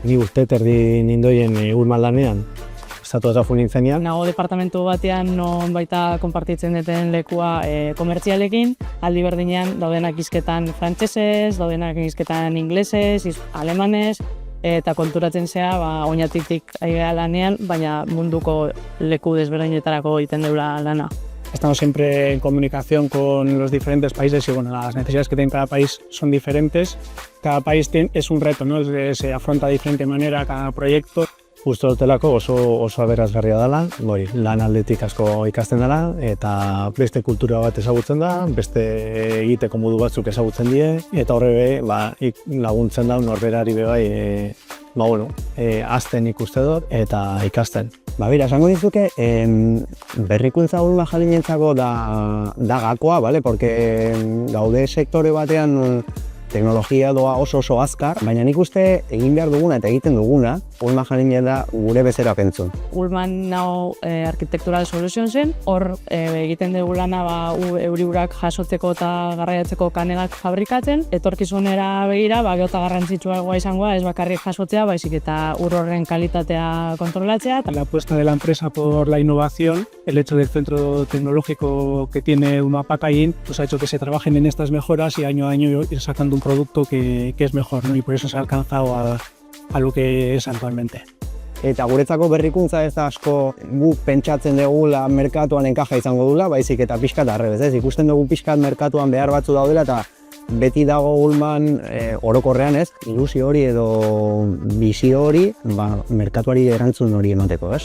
Ni urte terdi nindoien Ulman lanean, estatu eta nintzenian. Nago departamentu batean non baita konpartitzen duten lekua komertzialekin, aldi berdinean daudenak hizketan frantsesez, daudenak hizketan inglesez, alemanez, eta konturatzen zea, oinatitik aigea lanean, baina munduko leku desberdinetarako egiten deula lana. Estamos siempre en comunicación con los diferentes países y bueno, las necesidades que tiene cada país son diferentes. Cada país es un reto, ¿no? Se afronta de diferente manera cada proyecto. Uste dutelako oso aberasgarria dela, lan aldetik asko ikasten dela, eta beste kultura bat ezagutzen da, beste egiteko modu batzuk ezagutzen die, eta horre laguntzen da norberari bai, azten ikuste dut eta ikasten. Bera, esango dizuke, berrikuntza Ulman jalinentzako da gakoa, ¿vale? Porque gaude sektore batean teknologia doa oso azkar, baina nik uste egin behar duguna eta egiten duguna, Ulman jalinen da gure bezeroak entzun. Ulman nao Architectural Solutionsen, hor egiten dugu lana euriurak jasotzeko eta garraiatzeko kanelak fabrikatzen, etorkizunera begira, geota garrantzitsuagoa izangoa, ez bakarrik jasotzea, baizik eta ur horren kalitatea kontrolatzea. La apuesta de la empresa por la innovación, el hecho del centro tecnológico que tiene Ulman Packaging, pues ha hecho que se trabajen en estas mejoras y año a año ir sacando un producto que es mejor, ¿no? Y por eso se ha alcanzado a lo que es actualmente. Eta guretzako berrikuntza ez da asko guk pentsatzen dugula merkatuan enkaja izango dula, baizik eta pixkat arrebez, ez? Ikusten dugu pixkat merkatuan behar batzu daudela eta beti dago Ulman orokorrean, ez? Ilusio hori edo bizio hori merkatuari erantzun hori emateko, ez?